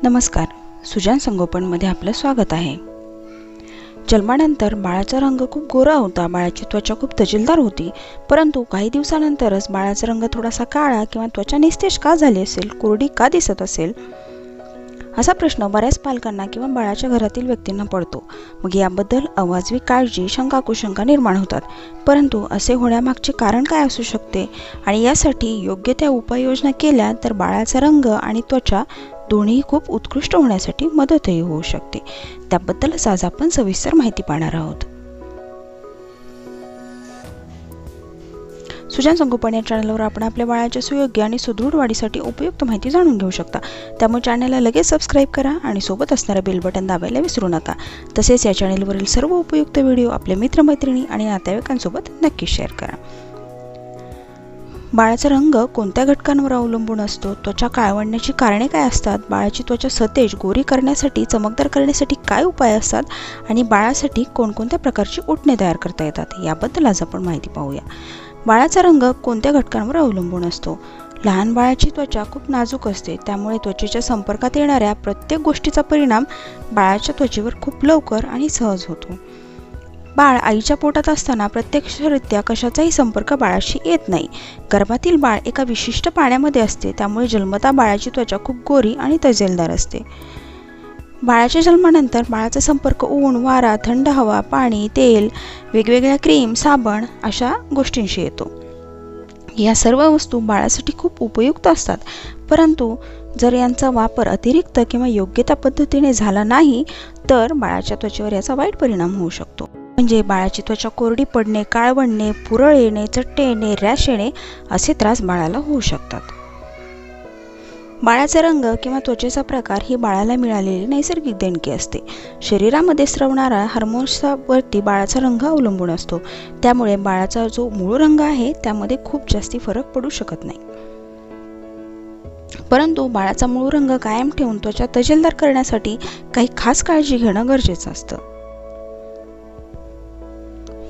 नमस्कार, सुजान संगोपनमध्ये आपलं स्वागत आहे। जन्मानंतर बाळाचा रंग खूप गोरा होता, बाळाची त्वचा खूप तजेलदार होती, परंतु काही दिवसानंतरच बाळाचा रंग थोडासा काळा किंवा त्वचा निस्तेज का झाली असेल, कोरडी का दिसत असेल, असा प्रश्न बऱ्याच पालकांना किंवा बाळाच्या घरातील व्यक्तींना पडतो। मग याबद्दल अवाजवी काळजी, शंका कुशंका निर्माण होतात। परंतु असे होण्यामागचे कारण काय असू शकते आणि यासाठी योग्य त्या उपाययोजना केल्या तर बाळाचा रंग आणि त्वचा दोन्ही खूप उत्कृष्ट होण्यासाठी मदतही होऊ शकते। त्याबद्दलच आज आपण सविस्तर माहिती पाहणार आहोत। सुजान संगोपन या चॅनलवर आपण आपल्या बाळाच्या सुयोग्य आणि सुदृढ वाढीसाठी उपयुक्त माहिती जाणून घेऊ शकता। त्यामुळे चॅनलला लगेच सबस्क्राइब करा आणि सोबत असणारे बेल बटन दाबायला विसरू नका। तसेच या चॅनलवरील सर्व उपयुक्त व्हिडिओ आपल्या मित्रमैत्रिणी आणि नातेवाईकांसोबत नक्की शेअर करा। बाळाचा रंग कोणत्या घटकांवर अवलंबून असतो? त्वचा काळवंडण्याची कारणे काय असतात? बाळाची त्वचा सतेज गोरी करण्यासाठी, चमकदार करण्यासाठी काय उपाय असतात आणि बाळासाठी कोणकोणत्या प्रकारची उटणे तयार करता येतात याबद्दल आज आपण माहिती पाहूया। बाळाचा रंग कोणत्या घटकांवर अवलंबून असतो? लहान बाळाची त्वचा खूप नाजूक असते, त्यामुळे त्वचेच्या संपर्कात येणाऱ्या प्रत्येक गोष्टीचा परिणाम बाळाच्या त्वचेवर खूप लवकर आणि सहज होतो। बाळ आईच्या पोटात असताना प्रत्यक्षरित्या कशाचाही संपर्क बाळाशी येत नाही। गर्भातील बाळ एका विशिष्ट पाण्यामध्ये असते, त्यामुळे जन्मता बाळाची त्वचा खूप गोरी आणि तजेलदार असते। बाळाच्या जन्मानंतर बाळाचा संपर्क ऊन, वारा, थंड हवा, पाणी, तेल, वेगवेगळ्या क्रीम, साबण अशा गोष्टींशी येतो। या सर्व वस्तू बाळासाठी खूप उपयुक्त असतात, परंतु जर यांचा वापर अतिरिक्त किंवा योग्य त्या पद्धतीने झाला नाही तर बाळाच्या त्वचेवर याचा वाईट परिणाम होऊ शकतो। म्हणजे बाळाची त्वचा कोरडी पडणे, काळवंडणे, पुरळ येणे, चट्टे येणे, रॅश येणे असे त्रास बाळाला होऊ शकतात। बाळाचा रंग किंवा त्वचेचा प्रकार ही बाळाला मिळालेली नैसर्गिक देणगी असते। शरीरामध्ये स्रवणारा हार्मोन्सवरती बाळाचा रंग अवलंबून असतो, त्यामुळे बाळाचा जो मूळ रंग आहे त्यामध्ये खूप जास्ती फरक पडू शकत नाही। परंतु बाळाचा मूळ रंग कायम ठेवून त्वचा तजेलदार करण्यासाठी काही खास काळजी घेणं गरजेचं असतं।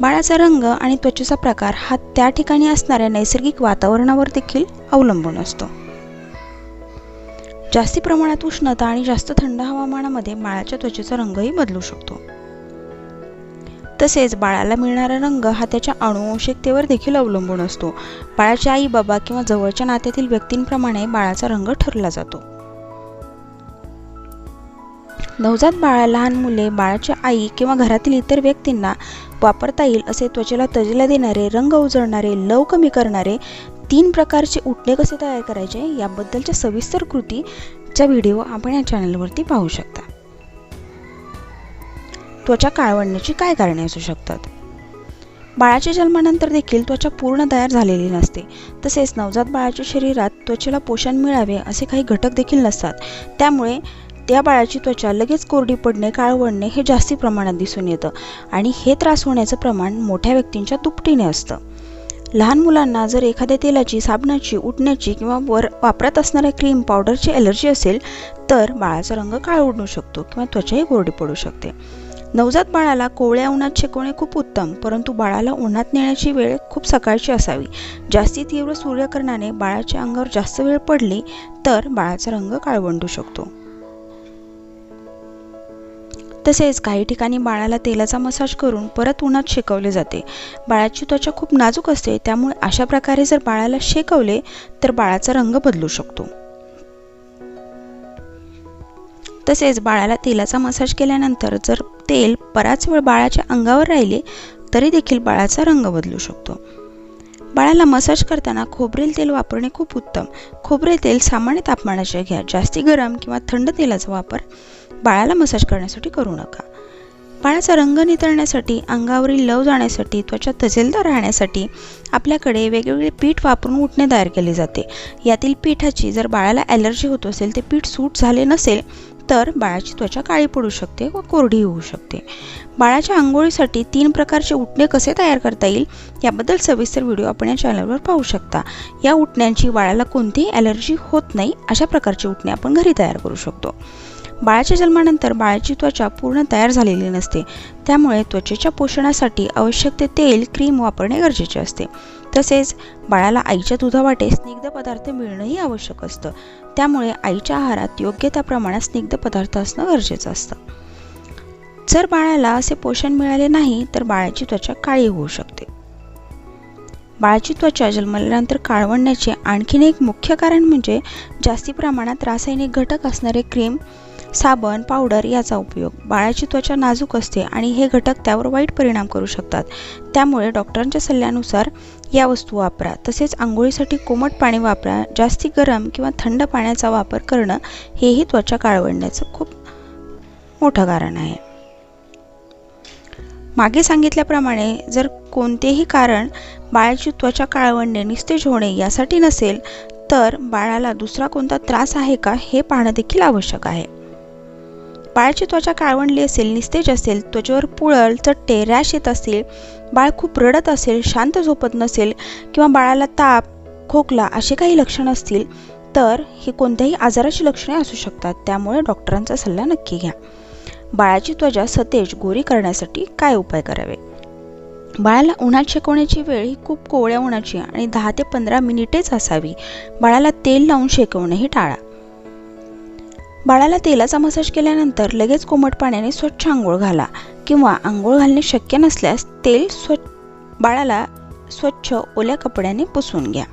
बाळाचा रंग आणि त्वचेचा प्रकार हा त्या ठिकाणी असणाऱ्या नैसर्गिक वातावरणावर देखील अवलंबून असतो। जास्ती प्रमाणात उष्णता आणि जास्त थंड हवामानामध्ये बाळाच्या त्वचेचा रंगही बदलू शकतो। तसेच बाळाला मिळणारा रंग हा त्याच्या अनुवंशिकतेवर देखील अवलंबून असतो। बाळाच्या आई, बाबा किंवा जवळच्या नात्यातील व्यक्तींप्रमाणे बाळाचा रंग ठरला जातो। नवजात बाळ, लहान मुले, बाळाच्या आई किंवा घरातील इतर व्यक्तींना वापरता येईल असे त्वचेला तजेला देणारे, रंग उजळणारे, लव कमी करणारे 3 प्रकारचे उटणे कसे तयार करायचे याबद्दलच्या सविस्तर कृतीचा व्हिडिओ आपण या चॅनलवरती पाहू शकता। त्वचा काळवंडण्याची काय कारणे असू शकतात? बाळाच्या जन्मानंतर देखील त्वचा पूर्ण तयार झालेली नसते। तसेच नवजात बाळाच्या शरीरात त्वचेला पोषण मिळावे असे काही घटक देखील नसतात, त्यामुळे त्या बाळाची त्वचा लगेच कोरडी पडणे, काळवंडणे हे जास्ती प्रमाणात दिसून येतं आणि हे त्रास होण्याचं प्रमाण मोठ्या व्यक्तींच्या दुपटीने असतं। लहान मुलांना जर एखाद्या तेलाची, साबणाची, उटण्याची किंवा वापरत असणाऱ्या क्रीम, पावडरची ॲलर्जी असेल तर बाळाचा रंग काळा उडू शकतो किंवा त्वचाही कोरडी पडू शकते। नवजात बाळाला कोवळ्या उन्हात शेकवणे खूप उत्तम, परंतु बाळाला उन्हात नेण्याची वेळ खूप सकाळची असावी। जास्ती तीव्र सूर्यकिरणाने बाळाच्या अंगावर जास्त वेळ पडली तर बाळाचा रंग काळवंडू शकतो। तसेच काही ठिकाणी बाळाला तेलाचा मसाज करून परत उन्हात शेकवले जाते। बाळाची त्वचा खूप नाजूक असते, त्यामुळे अशा प्रकारे जर बाळाला शेकवले तर बाळाचा रंग बदलू शकतो। तसेच बाळाला तेलाचा मसाज केल्यानंतर जर तेल बराच वेळ बाळाच्या अंगावर राहिले तरी देखील बाळाचा रंग बदलू शकतो। बाळाला मसाज करताना खोबरेल तेल वापरणे खूप उत्तम। खोबरेल तेल सामान्य तापमानाचे घ्या, जास्ती गरम किंवा थंड तेलाचा वापर बाळाला मसाज करण्यासाठी करू नका। बाळाचा रंग नितळण्यासाठी, अंगावरील लव जाण्यासाठी, त्वचा तजेलदार राहण्यासाठी आपल्याकडे वेगवेगळे पीठ वापरून उटणे तयार केले जाते। यातील पीठाची जर बाळाला ॲलर्जी होत असेल, ते पीठ सूट झाले नसेल तर बाळाची त्वचा काळी पडू शकते व कोरडी होऊ शकते। बाळाच्या अंघोळीसाठी 3 प्रकारचे उटणे कसे तयार करता येईल याबद्दल सविस्तर व्हिडिओ आपण या चॅनलवर पाहू शकता। या उटण्यांची बाळाला कोणतीही ॲलर्जी होत नाही अशा प्रकारचे उटणे आपण घरी तयार करू शकतो। बाळाच्या जन्मानंतर बाळाची त्वचा पूर्ण तयार झालेली नसते, त्यामुळे त्वचेच्या पोषणासाठी आवश्यक ते तेल, क्रीम वापरणे गरजेचे असते। तसेच बाळाला आईच्या दुधावाटे स्निग्ध पदार्थ मिळणंही आवश्यक असतं, त्यामुळे आईच्या आहारात योग्य त्या प्रमाणात स्निग्ध पदार्थ असणं गरजेचं असतं. जर बाळाला असे पोषण मिळाले नाही तर बाळाची त्वचा काळी होऊ शकते. बाळाची त्वचा जन्मल्यानंतर काळवंडण्याचे आणखीन एक मुख्य कारण म्हणजे जास्ती प्रमाणात रासायनिक घटक असणारे क्रीम, साबण, पावडर याचा उपयोग. बाळाची त्वचा नाजूक असते आणि हे घटक त्यावर वाईट परिणाम करू शकतात, त्यामुळे डॉक्टरांच्या सल्ल्यानुसार या वस्तू वापरा. तसेच आंघोळीसाठी कोमट पाणी वापरा. जास्ती गरम किंवा थंड पाण्याचा वापर करणं हेही त्वचा काळवंडण्याचं खूप मोठं कारण आहे. मागे सांगितल्याप्रमाणे जर कोणतेही कारण बाळाची त्वचा काळवंडणे, निस्तेज होणे यासाठी नसेल तर बाळाला दुसरा कोणता त्रास आहे का हे पाहणं देखील आवश्यक आहे. बाळाची त्वचा काळवंडली असेल, निस्तेज असेल, त्वचेवर पुळळ, चट्टे, रॅश येत असतील, बाळ खूप रडत असेल, शांत झोपत नसेल किंवा बाळाला ताप, खोकला असे काही लक्षण असतील तर ही कोणत्याही आजाराची लक्षणे असू शकतात, त्यामुळे डॉक्टरांचा सल्ला नक्की घ्या. बाळाची त्वचा सतेज, गोरी करण्यासाठी काय उपाय करावे? बाळाला उन्हात शेकवण्याची वेळ ही खूप कोवळ्या उन्हाची आणि 10 ते 15 मिनिटेच असावी. बाळाला तेल लावून शेकवणेही टाळा. बाळाला तेलाचा मसाज केल्यानंतर लगेच कोमट पाण्याने स्वच्छ आंघोळ घाला किंवा आंघोळ घालणे शक्य नसल्यास तेल बाळाला स्वच्छ ओल्या कपड्याने पुसून घ्या.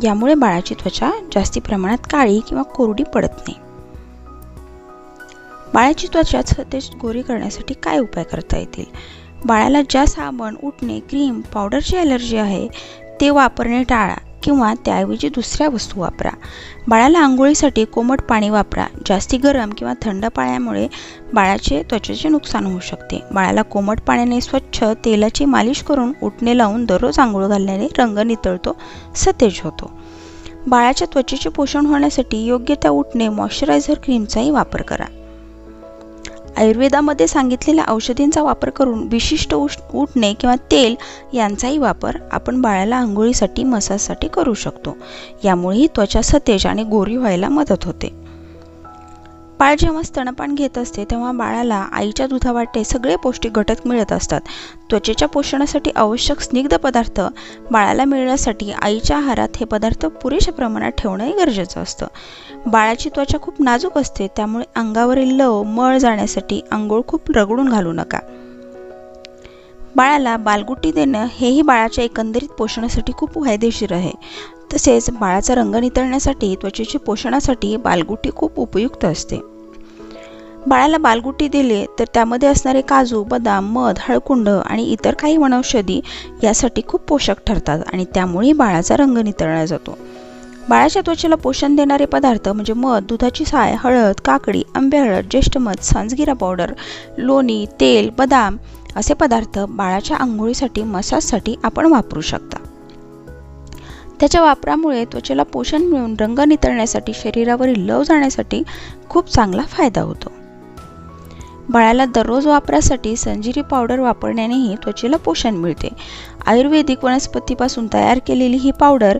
यामुळे बाळाची त्वचा जास्ती प्रमाणात काळी किंवा कोरडी पडत नाही. बाळाची त्वचा सतेज गोरी करण्यासाठी काय उपाय करता येतील? बाळाला ज्या साबण, उटणे, क्रीम, पावडरची ॲलर्जी आहे ते वापरणे टाळा किंवा त्याऐवजी दुसऱ्या वस्तू वापरा. बाळाला आंघोळीसाठी कोमट पाणी वापरा. जास्ती गरम किंवा थंड पाण्यामुळे बाळाचे त्वचेचे नुकसान होऊ शकते. बाळाला कोमट पाण्याने स्वच्छ तेलाची मालिश करून उटणे लावून दररोज आंघोळ घालण्याने रंग नितळतो, सतेज होतो. बाळाच्या त्वचेचे पोषण होण्यासाठी योग्य त्या उटणे, मॉइश्चरायझर क्रीमचाही वापर करा. आयुर्वेदामध्ये सांगितलेल्या औषधींचा वापर करून विशिष्ट उटणे किंवा तेल यांचाही वापर आपण बाळाला आंघोळीसाठी, मसाजसाठी करू शकतो. यामुळेही त्वचा सतेज आणि गोरी व्हायला मदत होते. बाळ जेव्हा स्तनपान घेत असते तेव्हा बाळाला आईच्या दुधावाटे सगळे पौष्टिक घटक मिळत असतात. त्वचेच्या पोषणासाठी आवश्यक स्निग्ध पदार्थ बाळाला मिळण्यासाठी आईच्या आहारात हे पदार्थ पुरेशा प्रमाणात ठेवणंही गरजेचं असतं. बाळाची त्वचा खूप नाजूक असते, त्यामुळे अंगावरील लव, मळ जाण्यासाठी आंघोळ खूप रगडून घालू नका. बाळाला बालगुटी देणं हेही बाळाच्या एकंदरीत पोषणासाठी खूप फायदेशीर आहे. तसेच बाळाचा रंग नितळण्यासाठी, त्वचेच्या पोषणासाठी बालगुटी खूप उपयुक्त असते. बाळाला बालगुटी दिले तर त्यामध्ये असणारे काजू, बदाम, मध, हळकुंड आणि इतर काही वनौषधी यासाठी खूप पोषक ठरतात आणि त्यामुळे बाळाचा रंग नितळला जातो. बाळाच्या त्वचेला पोषण देणारे पदार्थ म्हणजे मध, दुधाची साय, हळद, काकडी, आंबे हळद, ज्येष्ठ मध, सांजगिरा पावडर, लोणी, तेल, बदाम असे पदार्थ बाळाच्या आंघोळीसाठी, मसाजसाठी आपण वापरू शकता. त्याच्या वापरामुळे त्वचेला पोषण मिळून रंग नितळण्यासाठी, शरीरावरील लव जाण्यासाठी खूप चांगला फायदा होतो. बाळाला दररोज वापरासाठी संजिरी पावडर वापरण्यानेही त्वचेला पोषण मिळते. आयुर्वेदिक वनस्पतीपासून तयार केलेली ही पावडर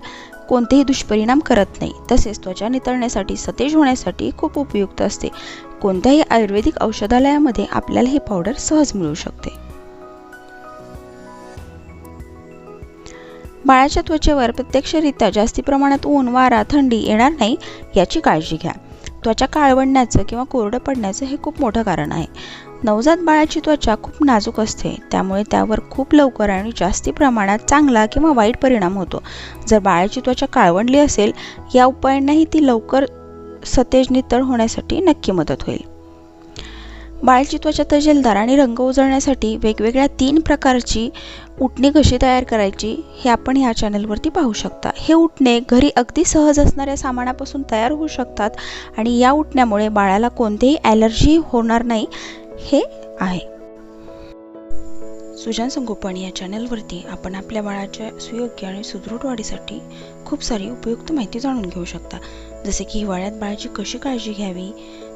कोणतेही दुष्परिणाम करत नाही. तसेच त्वचा नितळण्यासाठी, सतेज होण्यासाठी खूप उपयुक्त असते. कोणत्याही आयुर्वेदिक औषधालयामध्ये आपल्याला ही पावडर सहज मिळू शकते. बाळाच्या त्वचेवर प्रत्यक्षरित्या जास्ती प्रमाणात ऊन, वारा, थंडी येणार नाही याची काळजी घ्या. त्वचा काळवंडण्याचं किंवा कोरडं पडण्याचं हे खूप मोठं कारण आहे. नवजात बाळाची त्वचा खूप नाजूक असते, त्यामुळे त्यावर खूप लवकर आणि जास्ती प्रमाणात चांगला किंवा वाईट परिणाम होतो. जर बाळाची त्वचा काळवंडली असेल, या उपायांनाही ती लवकर सतेज, नितळ होण्यासाठी नक्की मदत होईल. बाळाची त्वचा तजेलदार आणि रंग उजळण्यासाठी वेगवेगळ्या 3 प्रकारची उटणे कशी तयार करायची हे आपण ह्या चॅनलवरती पाहू शकता. हे उटणे घरी अगदी सहज असणाऱ्या सामानापासून तयार होऊ शकतात आणि या उटण्यामुळे बाळाला कोणतीही ॲलर्जी होणार नाही हे आहे. सुजान संगोपन या चॅनलवरती आपण आपल्या बाळाच्या सुयोग्य आणि सुदृढ वाढीसाठी खूप सारी उपयुक्त माहिती जाणून घेऊ शकता. जसे की हिवाळ्यात बाळाची कशी काळजी घ्यावी,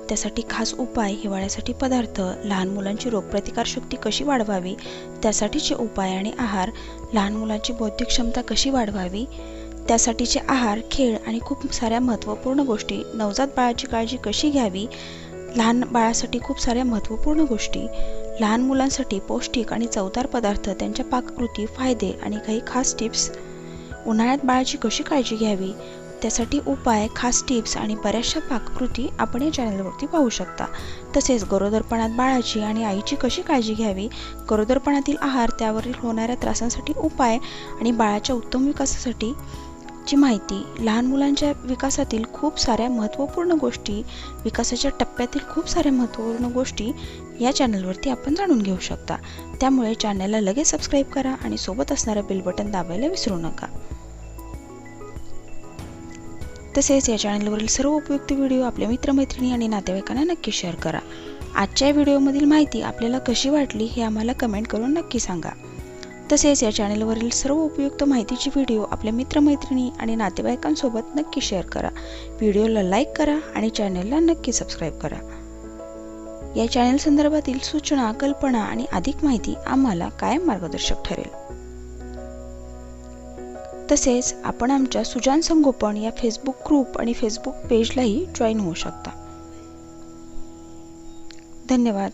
त्यासाठी खास उपाय, हिवाळ्यासाठी पदार्थ, लहान मुलांची रोगप्रतिकारशक्ती कशी वाढवावी त्यासाठीचे उपाय आणि आहार, लहान मुलांची बौद्धिक क्षमता कशी वाढवावी त्यासाठीचे आहार, खेळ आणि खूप साऱ्या महत्त्वपूर्ण गोष्टी, नवजात बाळाची काळजी कशी घ्यावी, लहान बाळासाठी खूप साऱ्या महत्त्वपूर्ण गोष्टी, लहान मुलांसाठी पौष्टिक आणि चवदार पदार्थ, त्यांच्या पाककृती, फायदे आणि काही खास टिप्स, उन्हाळ्यात बाळाची कशी काळजी घ्यावी त्यासाठी उपाय, खास टिप्स आणि बऱ्याचशा पाककृती आपण या चॅनलवरती पाहू शकता. तसेच गरोदरपणात बाळाची आणि आईची कशी काळजी घ्यावी, गरोदरपणातील आहार, त्यावरील होणाऱ्या त्रासांसाठी उपाय आणि बाळाच्या उत्तम विकासासाठी ची माहिती, लहान मुलांच्या विकासातील खूप साऱ्या महत्त्वपूर्ण गोष्टी, विकासाच्या टप्प्यातील खूप साऱ्या महत्त्वपूर्ण गोष्टी या चॅनलवरती आपण जाणून घेऊ शकता. त्यामुळे चॅनलला लगेच सबस्क्राईब करा आणि सोबत असणारं बेल बटन दाबायला विसरू नका. तसेच या चॅनलवरील सर्व उपयुक्त व्हिडिओ आपल्या मित्रमैत्रिणी आणि नातेवाईकांना नक्की शेअर करा. आजच्या व्हिडिओमधील माहिती आपल्याला कशी वाटली हे आम्हाला कमेंट करून नक्की सांगा. तसेच या चॅनलवरील सर्व उपयुक्त माहितीची व्हिडिओ आपल्या मित्रमैत्रिणी आणि नातेवाईकांसोबत नक्की शेअर करा. व्हिडिओला लाईक करा आणि चॅनलला नक्की सबस्क्राईब करा. या चॅनल संदर्भातील सूचना, कल्पना आणि अधिक माहिती आम्हाला कायम मार्गदर्शक ठरेल. तसेच आपण आमच्या सुजान संगोपन या फेसबुक ग्रुप आणि फेसबुक पेजलाही जॉईन होऊ शकता. धन्यवाद.